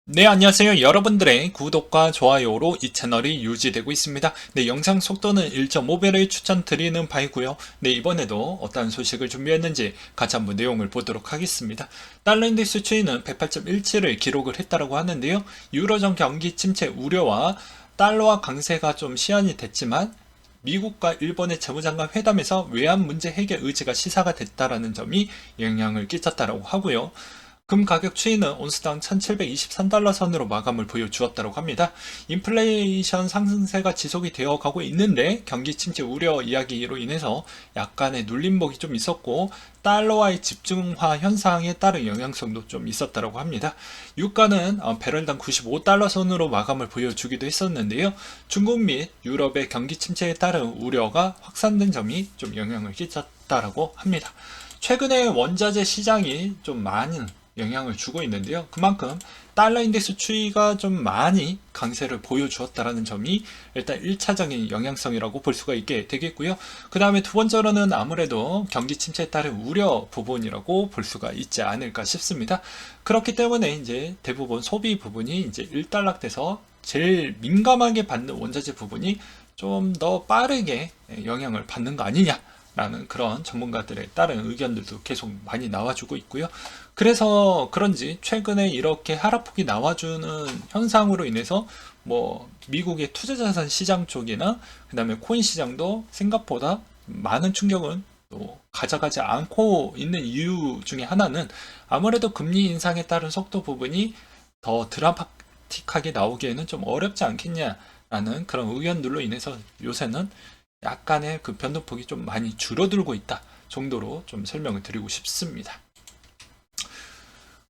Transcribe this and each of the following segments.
네, 안녕하세요. 여러분들의 구독과 좋아요로 이 채널이 유지되고 있습니다. 네, 영상 속도는 1.5배를 추천드리는 바이고요. 네, 이번에도 어떤 소식을 준비했는지 같이 한번 내용을 보도록 하겠습니다. 달러 인덱스 추이는 108.17을 기록을 했다고 하는데요. 유로존 경기 침체 우려와 달러와 강세가 좀 시현이 됐지만 미국과 일본의 재무장관 회담에서 외환 문제 해결 의지가 시사가 됐다라는 점이 영향을 끼쳤다고 하고요. 금 가격 추이는 온스당 1723달러 선으로 마감을 보여주었다고 합니다. 인플레이션 상승세가 지속이 되어 가고 있는데 경기 침체 우려 이야기로 인해서 약간의 눌림목이 좀 있었고 달러와의 집중화 현상에 따른 영향성도 좀 있었다고 합니다. 유가는 배럴당 95달러 선으로 마감을 보여주기도 했었는데요. 중국 및 유럽의 경기 침체에 따른 우려가 확산된 점이 좀 영향을 끼쳤다고 합니다. 최근에 원자재 시장이 좀 많은 영향을 주고 있는데요. 그만큼 달러 인덱스 추이가 좀 많이 강세를 보여주었다라는 점이 일단 1차적인 영향성이라고 볼 수가 있게 되겠고요. 그 다음에 두 번째로는 아무래도 경기 침체에 따른 우려 부분이라고 볼 수가 있지 않을까 싶습니다. 그렇기 때문에 이제 대부분 소비 부분이 이제 일단락돼서 제일 민감하게 받는 원자재 부분이 좀 더 빠르게 영향을 받는 거 아니냐 라는 그런 전문가들에 따른 의견들도 계속 많이 나와주고 있고요. 그래서 그런지 최근에 이렇게 하락폭이 나와주는 현상으로 인해서 뭐 미국의 투자자산 시장 쪽이나 그 다음에 코인 시장도 생각보다 많은 충격은 또 가져가지 않고 있는 이유 중에 하나는 아무래도 금리 인상에 따른 속도 부분이 더 드라마틱하게 나오기에는 좀 어렵지 않겠냐라는 그런 의견들로 인해서 요새는 약간의 그 변동폭이 좀 많이 줄어들고 있다 정도로 좀 설명을 드리고 싶습니다.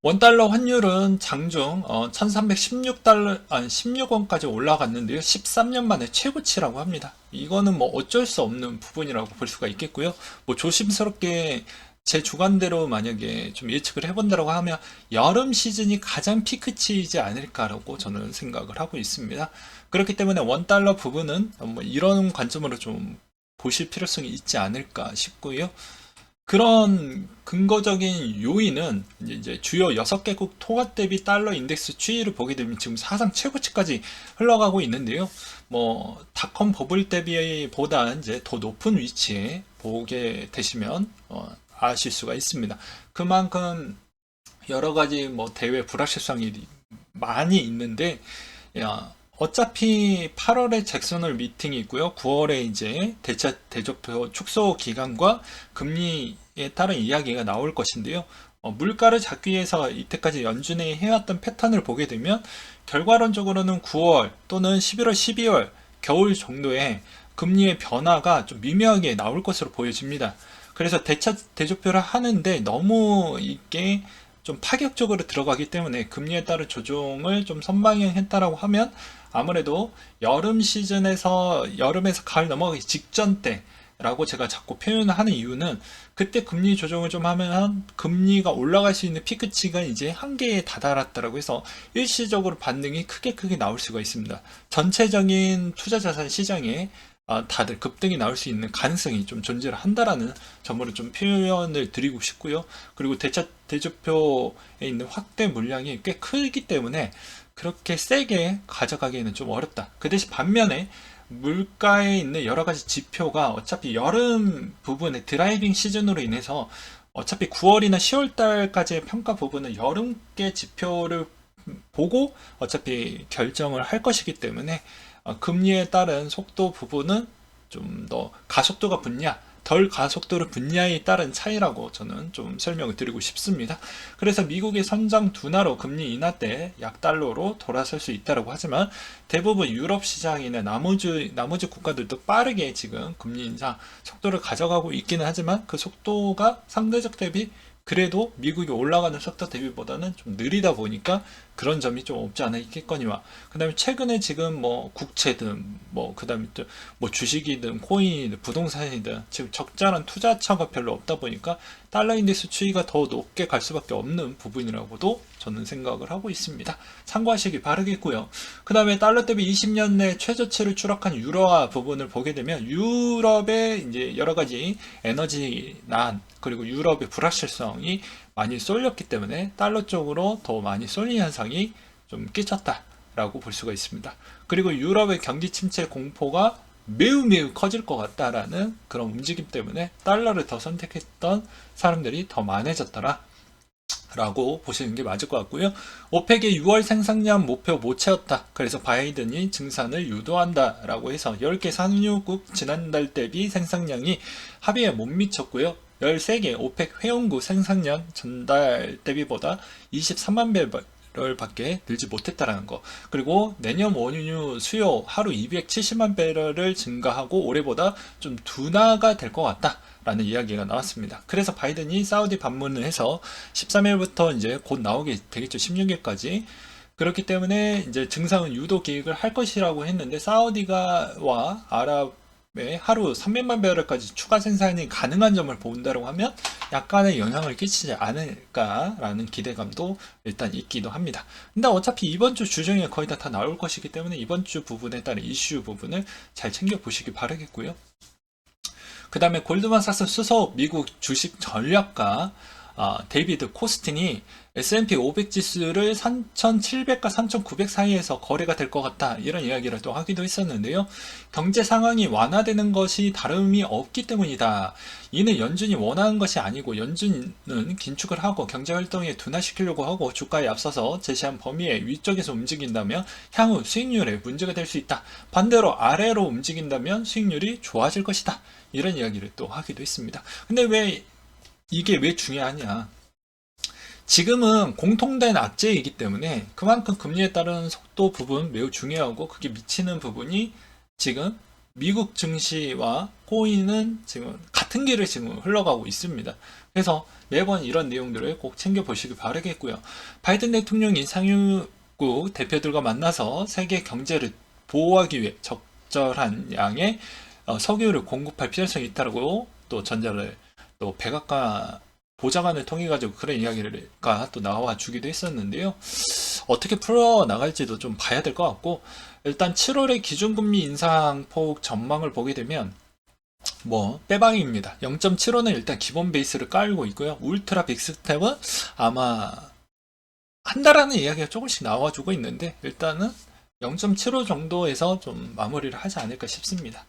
원달러 환율은 장중 1316달러, 16원까지 올라갔는데요. 13년 만에 최고치라고 합니다. 이거는 뭐 어쩔 수 없는 부분이라고 볼 수가 있겠고요. 뭐 조심스럽게 제 주관대로 만약에 좀 예측을 해본다고 하면 여름 시즌이 가장 피크치이지 않을까라고 저는 생각을 하고 있습니다. 그렇기 때문에 원달러 부분은 뭐 이런 관점으로 좀 보실 필요성이 있지 않을까 싶고요. 그런 근거적인 요인은 이제 주요 6개국 통화 대비 달러 인덱스 추이를 보게 되면 지금 사상 최고치까지 흘러가고 있는데요. 뭐 닷컴 버블 대비보다 이제 더 높은 위치에 보게 되시면 아실 수가 있습니다. 그만큼 여러 가지 뭐 대외 불확실성이 많이 있는데 어차피 8월에 잭슨홀 미팅이 있고요. 9월에 이제 대조표 축소 기간과 금리에 따른 이야기가 나올 것인데요. 물가를 잡기 위해서 이때까지 연준이 해왔던 패턴을 보게 되면 결과론적으로는 9월 또는 11월, 12월 겨울 정도에 금리의 변화가 좀 미묘하게 나올 것으로 보여집니다. 그래서 대조표를 하는데 너무 이게 좀 파격적으로 들어가기 때문에 금리에 따른 조정을 좀 선방했다라고 하면 아무래도 여름에서 가을 넘어가기 직전 때라고 제가 자꾸 표현을 하는 이유는 그때 금리 조정을 좀 하면 금리가 올라갈 수 있는 피크치가 이제 한계에 다다랐다라고 해서 일시적으로 반등이 크게 나올 수가 있습니다. 전체적인 투자자산 시장에 다들 급등이 나올 수 있는 가능성이 좀 존재를 한다라는 점으로 좀 표현을 드리고 싶고요. 그리고 대조표에 있는 확대 물량이 꽤 크기 때문에 그렇게 세게 가져가기에는 좀 어렵다. 그 대신 반면에 물가에 있는 여러 가지 지표가 어차피 여름 부분의 드라이빙 시즌으로 인해서 어차피 9월이나 10월 달까지의 평가 부분은 여름께 지표를 보고 어차피 결정을 할 것이기 때문에 금리에 따른 속도 부분은 좀 더 가속도가 붙냐, 덜 가속도를 붙냐에 따른 차이라고 저는 좀 설명을 드리고 싶습니다. 그래서 미국의 선장 둔화로 금리 인하 때 약달러로 돌아설 수 있다고 하지만 대부분 유럽 시장이나 나머지 국가들도 빠르게 지금 금리 인상 속도를 가져가고 있기는 하지만 그 속도가 상대적 대비 그래도 미국이 올라가는 속도 대비보다는 좀 느리다 보니까 그런 점이 좀 없지 않아 있겠거니와 그 다음에 최근에 지금 뭐 국채든 뭐 그 다음에 또 뭐 주식이든 코인이든 부동산이든 지금 적절한 투자처가 별로 없다 보니까 달러 인덱스 추이가 더 높게 갈 수밖에 없는 부분이라고도 저는 생각을 하고 있습니다. 참고하시기 바라겠고요. 그 다음에 달러 대비 20년 내 최저치를 추락한 유로화 부분을 보게 되면 유럽의 이제 여러 가지 에너지난 그리고 유럽의 불확실성이 많이 쏠렸기 때문에 달러 쪽으로 더 많이 쏠린 현상이 좀 끼쳤다라고 볼 수가 있습니다. 그리고 유럽의 경기 침체 공포가 매우 커질 것 같다라는 그런 움직임 때문에 달러를 더 선택했던 사람들이 더 많아졌더라 라고 보시는 게 맞을 것 같고요. 오펙의 6월 생산량 목표 못 채웠다. 그래서 바이든이 증산을 유도한다 라고 해서 10개 산유국 지난달 대비 생산량이 합의에 못 미쳤고요. 13개 오펙 회원국 생산량 전달 대비보다 23만 배럴 밖에 늘지 못했다라는 거. 그리고 내년 원유 수요 하루 270만 배럴을 증가하고 올해보다 좀 둔화가 될 것 같다. 라는 이야기가 나왔습니다. 그래서 바이든이 사우디 방문을 해서 13일부터 이제 곧 나오게 되겠죠. 16일까지. 그렇기 때문에 이제 증상은 유도 계획을 할 것이라고 했는데 사우디가와 아랍의 하루 300만 배럴까지 추가 생산이 가능한 점을 본다고 하면 약간의 영향을 끼치지 않을까라는 기대감도 일단 있기도 합니다. 근데 어차피 이번 주 주중에 거의 다 나올 것이기 때문에 이번 주 부분에 따른 이슈 부분을 잘 챙겨 보시기 바라겠고요. 그 다음에 골드만삭스 수석 미국 주식 전략가 데이비드 코스틴이 S&P 500 지수를 3,700과 3,900 사이에서 거래가 될 것 같다 이런 이야기를 또 하기도 했었는데요. 경제 상황이 완화되는 것이 다름이 없기 때문이다. 이는 연준이 원하는 것이 아니고 연준은 긴축을 하고 경제활동에 둔화시키려고 하고 주가에 앞서서 제시한 범위의 위쪽에서 움직인다면 향후 수익률에 문제가 될 수 있다. 반대로 아래로 움직인다면 수익률이 좋아질 것이다. 이런 이야기를 또 하기도 했습니다. 근데 이게 왜 중요하냐? 지금은 공통된 악재이기 때문에 그만큼 금리에 따른 속도 부분 매우 중요하고 그게 미치는 부분이 지금 미국 증시와 코인은 지금 같은 길을 지금 흘러가고 있습니다. 그래서 매번 이런 내용들을 꼭 챙겨보시기 바라겠고요. 바이든 대통령이 상유국 대표들과 만나서 세계 경제를 보호하기 위해 적절한 양의 석유를 공급할 필요성이 있다고 또 전제를 또 백악관 보좌관을 통해 가지고 그런 이야기가 또 나와 주기도 했었는데요. 어떻게 풀어 나갈지도 좀 봐야 될 것 같고 일단 7월의 기준금리 인상폭 전망을 보게 되면 빼방입니다. 0.75는 일단 기본 베이스를 깔고 있고요. 울트라 빅스텝은 아마 한다라는 이야기가 조금씩 나와주고 있는데 일단은 0.75 정도에서 좀 마무리를 하지 않을까 싶습니다.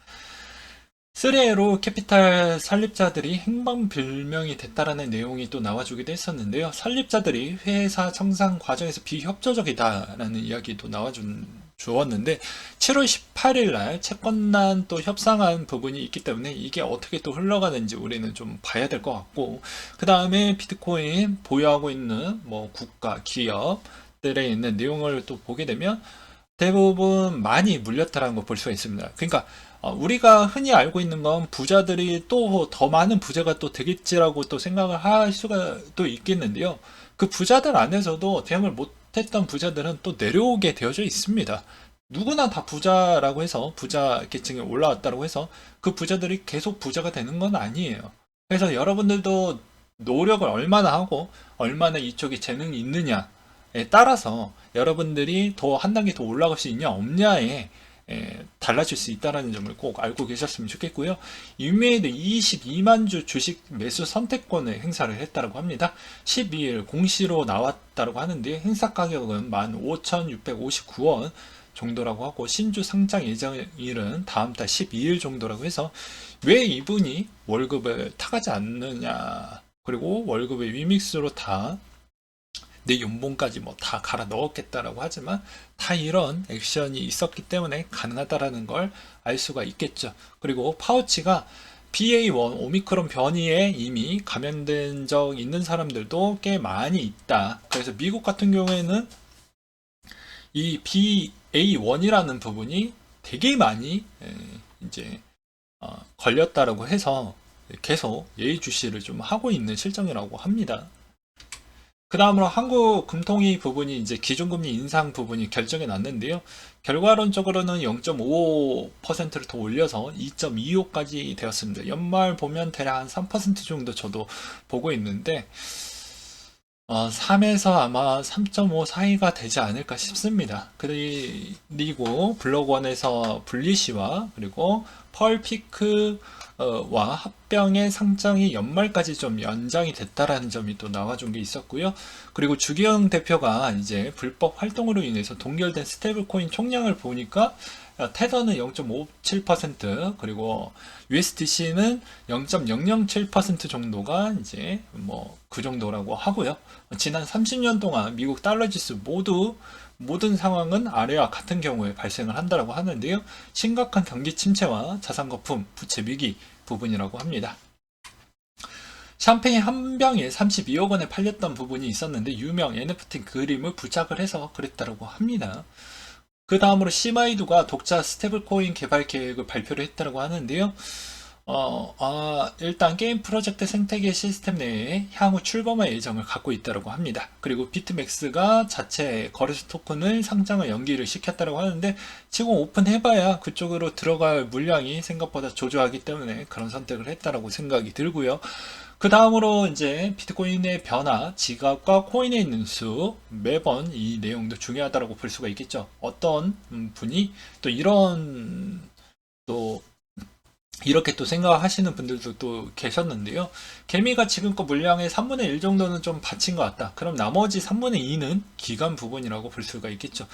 3A로 캐피탈 설립자들이 행방불명이 됐다라는 내용이 또 나와주기도 했었는데요. 설립자들이 회사 청산 과정에서 비협조적이다라는 이야기도 나와주었는데 7월 18일 날 채권난 또 협상한 부분이 있기 때문에 이게 어떻게 또 흘러가는지 우리는 좀 봐야 될 것 같고 그 다음에 비트코인 보유하고 있는 국가, 기업들에 있는 내용을 또 보게 되면 대부분 많이 물렸다라는 걸 볼 수가 있습니다. 그러니까 우리가 흔히 알고 있는 건 부자들이 또 더 많은 부자가 또 되겠지라고 또 생각을 할 수가 또 있겠는데요. 그 부자들 안에서도 대응을 못했던 부자들은 또 내려오게 되어져 있습니다. 누구나 다 부자라고 해서 부자 계층에 올라왔다고 해서 그 부자들이 계속 부자가 되는 건 아니에요. 그래서 여러분들도 노력을 얼마나 하고 얼마나 이쪽에 재능이 있느냐에 따라서 여러분들이 더 한 단계 더 올라갈 수 있냐 없냐에 달라질 수 있다는 점을 꼭 알고 계셨으면 좋겠고요. 유메이드 22만 주 주식 매수 선택권을 행사를 했다고 합니다. 12일 공시로 나왔다고 하는데 행사 가격은 15,659원 정도라고 하고 신주 상장 예정일은 다음 달 12일 정도라고 해서 왜 이분이 월급을 타가지 않느냐 그리고 월급의 위믹스로 다 내 연봉까지 다 갈아 넣었겠다라고 하지만 다 이런 액션이 있었기 때문에 가능하다라는 걸 알 수가 있겠죠. 그리고 파우치가 BA1 오미크론 변이에 이미 감염된 적 있는 사람들도 꽤 많이 있다. 그래서 미국 같은 경우에는 이 BA1이라는 부분이 되게 많이 이제 걸렸다라고 해서 계속 예의주시를 좀 하고 있는 실정이라고 합니다. 그 다음으로 한국 금통위 부분이 이제 기준금리 인상 부분이 결정이 났는데요. 결과론적으로는 0.55%를 더 올려서 2.25까지 되었습니다. 연말 보면 대략 한 3% 정도 저도 보고 있는데 3에서 아마 3.5 사이가 되지 않을까 싶습니다. 그리고 블록원에서 분리시와 그리고 펄피크와 합병의 상장이 연말까지 좀 연장이 됐다라는 점이 또 나와준 게 있었고요. 그리고 주기영 대표가 이제 불법 활동으로 인해서 동결된 스테이블코인 총량을 보니까 테더는 0.57%, 그리고 USDC는 0.007% 정도가 이제 뭐 그 정도라고 하고요. 지난 30년 동안 미국 달러 지수 모든 상황은 아래와 같은 경우에 발생을 한다고 하는데요. 심각한 경기 침체와 자산 거품, 부채 위기 부분이라고 합니다. 샴페인 한 병에 32억 원에 팔렸던 부분이 있었는데 유명 NFT 그림을 부착을 해서 그랬다고 합니다. 그 다음으로 시마이두가 독자 스테이블코인 개발 계획을 발표를 했다고 하는데요. 일단 게임 프로젝트 생태계 시스템 내에 향후 출범할 예정을 갖고 있다고 합니다. 그리고 비트맥스가 자체 거래소 토큰을 상장을 연기를 시켰다고 하는데 지금 오픈해봐야 그쪽으로 들어갈 물량이 생각보다 조조하기 때문에 그런 선택을 했다고 생각이 들고요. 그 다음으로 이제 비트코인의 변화, 지갑과 코인에 있는 수, 매번 이 내용도 중요하다고 볼 수가 있겠죠. 어떤 분이 또 이렇게 또 생각하시는 분들도 또 계셨는데요. 개미가 지금껏 물량의 3분의 1 정도는 좀 바친 것 같다. 그럼 나머지 3분의 2는 기간 부분이라고 볼 수가 있겠죠.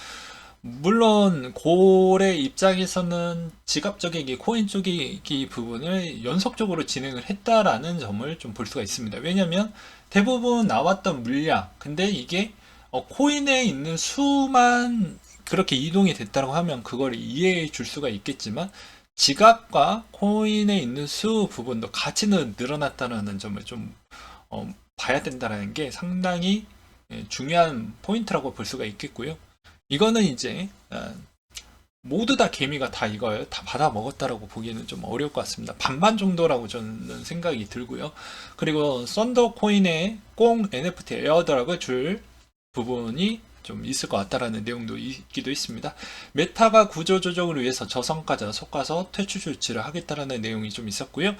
물론 고래 입장에서는 지갑 쪼개기, 코인 쪼개기 부분을 연속적으로 진행을 했다라는 점을 좀 볼 수가 있습니다. 왜냐하면 대부분 나왔던 물량, 근데 이게 코인에 있는 수만 그렇게 이동이 됐다고 하면 그걸 이해해 줄 수가 있겠지만 지갑과 코인에 있는 수 부분도 같이 늘어났다는 점을 좀 봐야 된다는 게 상당히 중요한 포인트라고 볼 수가 있겠고요. 이거는 이제 모두 다 개미가 다 이걸 다 받아 먹었다라고 보기에는 좀 어려울 것 같습니다. 반반 정도라고 저는 생각이 들고요. 그리고 썬더 코인의 꽁 NFT 에어드랍을 줄 부분이 좀 있을 것 같다라는 내용도 있기도 있습니다. 메타가 구조 조정을 위해서 저성과자 속가서 퇴출 조치를 하겠다라는 내용이 좀 있었고요.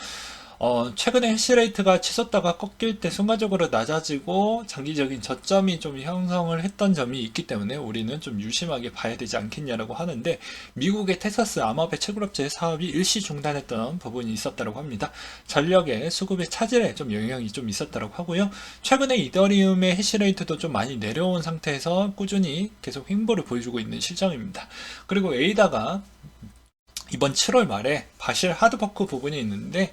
최근에 해시레이트가 치솟다가 꺾일 때 순간적으로 낮아지고 장기적인 저점이 좀 형성을 했던 점이 있기 때문에 우리는 좀 유심하게 봐야 되지 않겠냐라고 하는데 미국의 텍사스 암호화폐 채굴업체 사업이 일시 중단했던 부분이 있었다고 합니다. 전력의 수급의 차질에 좀 영향이 좀 있었다고 하고요. 최근에 이더리움의 해시레이트도 좀 많이 내려온 상태에서 꾸준히 계속 횡보를 보여주고 있는 실정입니다. 그리고 에이다가 이번 7월 말에 바실 하드포크 부분이 있는데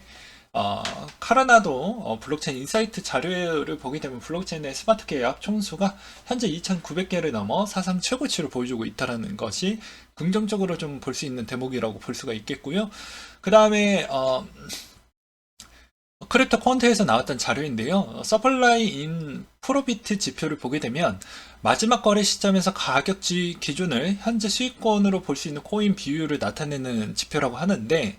카라나도 블록체인 인사이트 자료를 보게 되면 블록체인의 스마트 계약 총수가 현재 2,900개를 넘어 사상 최고치를 보여주고 있다는 것이 긍정적으로 좀 볼 수 있는 대목이라고 볼 수가 있겠고요. 그 다음에 크립토 콘테에서 나왔던 자료인데요. 서플라이 인 프로비트 지표를 보게 되면 마지막 거래 시점에서 가격 기준을 현재 수익권으로 볼 수 있는 코인 비율을 나타내는 지표라고 하는데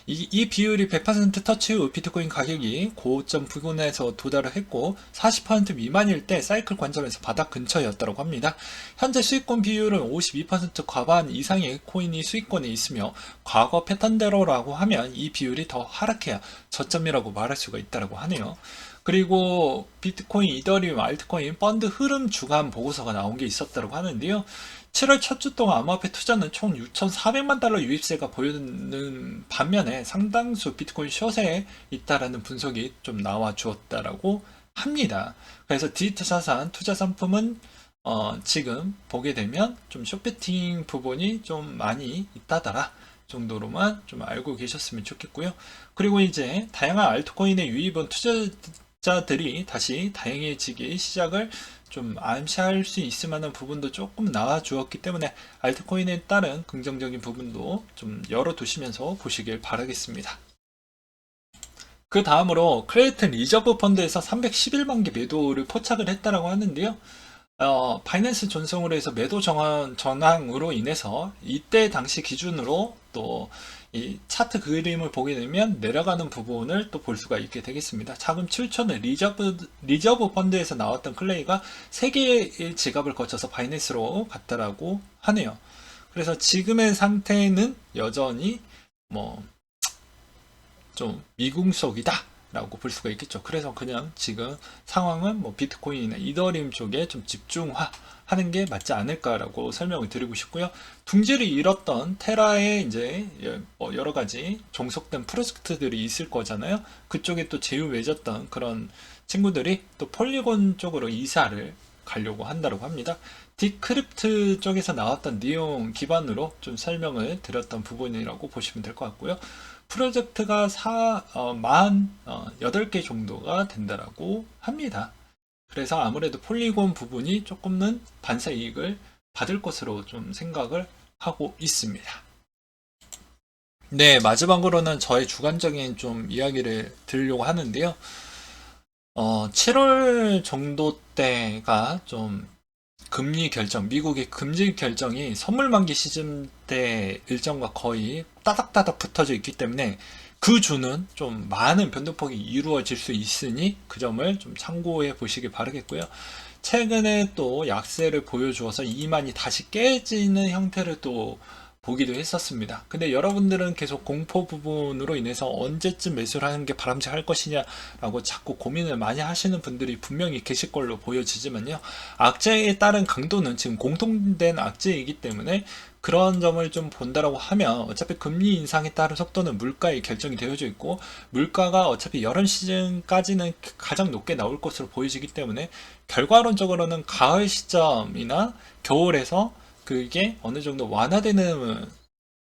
이 비율이 100% 터치 후 비트코인 가격이 고점 부근에서 도달을 했고 40% 미만일 때 사이클 관점에서 바닥 근처였다고 합니다. 현재 수익권 비율은 52% 과반 이상의 코인이 수익권에 있으며 과거 패턴대로라고 하면 이 비율이 더 하락해야 저점이라고 말할 수가 있다고 하네요. 그리고 비트코인, 이더리움, 알트코인, 펀드 흐름 주간 보고서가 나온 게 있었다고 하는데요. 7월 첫 주 동안 암호화폐 투자는 총 6,400만 달러 유입세가 보이는 반면에 상당수 비트코인 숏에 있다라는 분석이 좀 나와 주었다라고 합니다. 그래서 디지털 자산 투자 상품은 지금 보게 되면 좀 숏베팅 부분이 좀 많이 있다더라 정도로만 좀 알고 계셨으면 좋겠고요. 그리고 이제 다양한 알트코인의 유입은 투자자들이 다시 다양해지기 시작을 좀 암시할 수 있을 만한 부분도 조금 나와 주었기 때문에 알트코인에 따른 긍정적인 부분도 좀 열어두시면서 보시길 바라겠습니다. 그 다음으로 크레이튼 리저브 펀드에서 311만 개 매도를 포착을 했다라고 하는데요. 바이낸스 전송으로 해서 매도 전환으로 인해서 이때 당시 기준으로 또 이 차트 그림을 보게 되면 내려가는 부분을 또 볼 수가 있게 되겠습니다. 자금 7천은 리저브 펀드에서 나왔던 클레이가 3개의 지갑을 거쳐서 바이낸스로 갔다라고 하네요. 그래서 지금의 상태는 여전히 좀 미궁속이다 라고 볼 수가 있겠죠. 그래서 그냥 지금 상황은 뭐 비트코인이나 이더리움 쪽에 좀 집중하는 게 맞지 않을까라고 설명을 드리고 싶고요. 둥지를 잃었던 테라에 이제 뭐 여러 가지 종속된 프로젝트들이 있을 거잖아요. 그쪽에 또 제휴 맺었던 그런 친구들이 또 폴리곤 쪽으로 이사를 가려고 한다고 합니다. 디크립트 쪽에서 나왔던 내용 기반으로 좀 설명을 드렸던 부분이라고 보시면 될 것 같고요. 프로젝트가 8개 정도가 된다라고 합니다. 그래서 아무래도 폴리곤 부분이 조금은 반사 이익을 받을 것으로 좀 생각을 하고 있습니다. 네, 마지막으로는 저의 주관적인 좀 이야기를 드리려고 하는데요. 7월 정도 때가 좀 금리 결정, 미국의 금리 결정이 선물 만기 시즌 때 일정과 거의 따닥따닥 붙어져 있기 때문에 그 주는 좀 많은 변동폭이 이루어질 수 있으니 그 점을 좀 참고해 보시기 바라겠고요. 최근에 또 약세를 보여주어서 이만이 다시 깨지는 형태를 또 보기도 했었습니다. 근데 여러분들은 계속 공포 부분으로 인해서 언제쯤 매수를 하는 게 바람직할 것이냐라고 자꾸 고민을 많이 하시는 분들이 분명히 계실 걸로 보여지지만요. 악재에 따른 강도는 지금 공통된 악재이기 때문에 그런 점을 좀 본다라고 하면 어차피 금리 인상에 따른 속도는 물가에 결정이 되어져 있고 물가가 어차피 여름 시즌까지는 가장 높게 나올 것으로 보여지기 때문에 결과론적으로는 가을 시점이나 겨울에서 그게 어느 정도 완화되는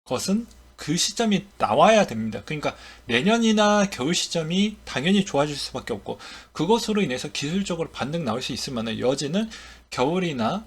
것은 그 시점이 나와야 됩니다. 그러니까 내년이나 겨울 시점이 당연히 좋아질 수밖에 없고 그것으로 인해서 기술적으로 반등 나올 수 있으면 여지는 겨울이나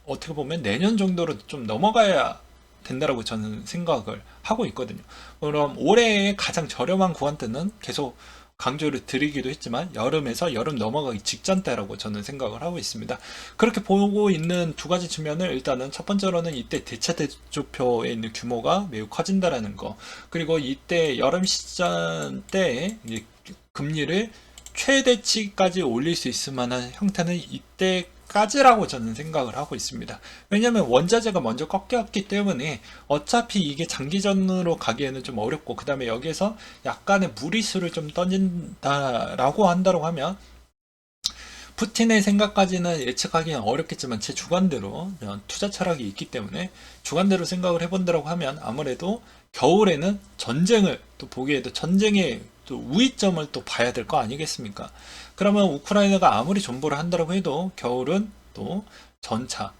어떻게 보면 내년 정도로 좀 넘어가야 된다라고 저는 생각을 하고 있거든요. 그럼 올해의 가장 저렴한 구간대는 계속 강조를 드리기도 했지만 여름에서 여름 넘어가기 직전 때라고 저는 생각을 하고 있습니다. 그렇게 보고 있는 두 가지 측면을 일단은 첫 번째로는 이때 대차 대조표에 있는 규모가 매우 커진다라는 거, 그리고 이때 여름 시즌 때에 금리를 최대치까지 올릴 수 있을 만한 형태는 이때까지라고 저는 생각을 하고 있습니다. 왜냐하면 원자재가 먼저 꺾였기 때문에 어차피 이게 장기전으로 가기에는 좀 어렵고 그 다음에 여기에서 약간의 무리수를 좀 던진다라고 한다고 하면 푸틴의 생각까지는 예측하기는 어렵겠지만 제 주관대로 투자 철학이 있기 때문에 주관대로 생각을 해본다고 하면 아무래도 겨울에는 전쟁을 또 보기에도 전쟁의 또 우위점을 또 봐야 될 거 아니겠습니까? 그러면 우크라이나가 아무리 존버를 한다고 해도 겨울은 또 전차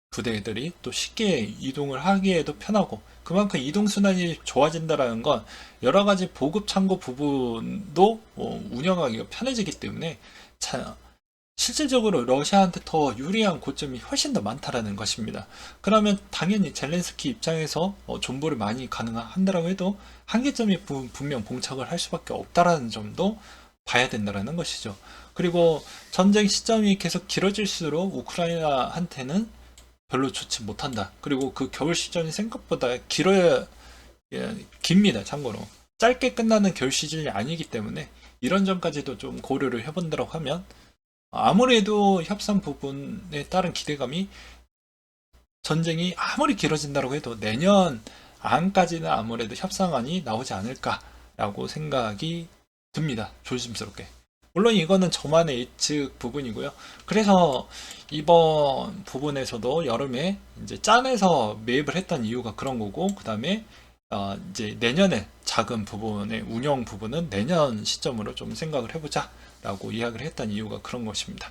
부대들이 또 쉽게 이동을 하기에도 편하고 그만큼 이동순환이 좋아진다는 건 여러 가지 보급 창고 부분도 운영하기가 편해지기 때문에 실질적으로 러시아한테 더 유리한 고점이 훨씬 더 많다라는 것입니다. 그러면 당연히 젤렌스키 입장에서 존버를 많이 가능한다라고 해도 한계점이 분명 봉착을 할 수밖에 없다라는 점도 봐야 된다라는 것이죠. 그리고 전쟁 시점이 계속 길어질수록 우크라이나한테는 별로 좋지 못한다. 그리고 그 겨울 시즌이 생각보다 깁니다. 참고로 짧게 끝나는 겨울 시즌이 아니기 때문에 이런 점까지도 좀 고려를 해본다고 하면 아무래도 협상 부분에 따른 기대감이 전쟁이 아무리 길어진다고 해도 내년 안까지는 아무래도 협상안이 나오지 않을까라고 생각이 듭니다. 조심스럽게. 물론 이거는 저만의 예측 부분이고요. 그래서 이번 부분에서도 여름에 이제 짠해서 매입을 했던 이유가 그런 거고, 그 다음에 이제 내년에 작은 부분의 운영 부분은 내년 시점으로 좀 생각을 해보자 라고 이야기를 했던 이유가 그런 것입니다.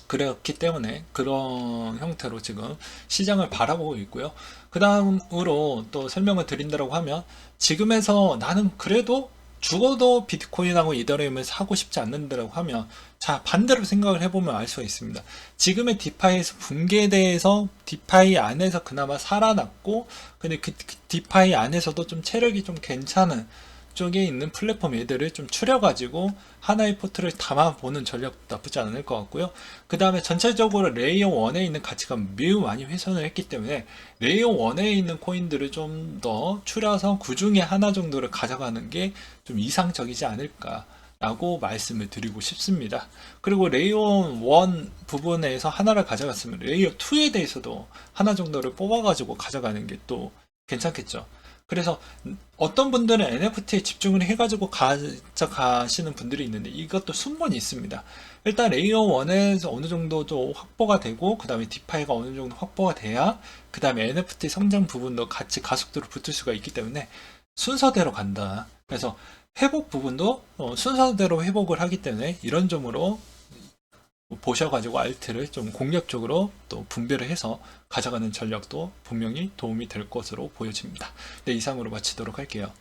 그렇기 때문에 그런 형태로 지금 시장을 바라보고 있고요. 그 다음으로 또 설명을 드린다고 하면 지금에서 나는 그래도 죽어도 비트코인하고 이더리움을 사고 싶지 않는다고 하면 자 반대로 생각을 해보면 알 수가 있습니다. 지금의 디파이에서 붕괴돼서 디파이 안에서 그나마 살아났고 근데 그 디파이 안에서도 좀 체력이 좀 괜찮은 쪽에 있는 플랫폼 애들을 좀 추려가지고 하나의 포트를 담아보는 전략도 나쁘지 않을 것 같고요. 그 다음에 전체적으로 레이어 1에 있는 가치가 매우 많이 훼손을 했기 때문에 레이어 1에 있는 코인들을 좀 더 추려서 그 중에 하나 정도를 가져가는 게 좀 이상적이지 않을까 라고 말씀을 드리고 싶습니다. 그리고 레이어 1 부분에서 하나를 가져갔으면 레이어 2에 대해서도 하나 정도를 뽑아가지고 가져가는 게 또 괜찮겠죠. 그래서 어떤 분들은 NFT에 집중을 해가지고 가져가시는 분들이 있는데 이것도 순번이 있습니다. 일단 레이어 1에서 어느 정도 좀 확보가 되고 그 다음에 디파이가 어느 정도 확보가 돼야 그 다음에 NFT 성장 부분도 같이 가속도로 붙을 수가 있기 때문에 순서대로 간다. 그래서 회복 부분도 순서대로 회복을 하기 때문에 이런 점으로 보셔가지고 알트를 좀 공략적으로 또 분배를 해서 가져가는 전략도 분명히 도움이 될 것으로 보여집니다. 네, 이상으로 마치도록 할게요.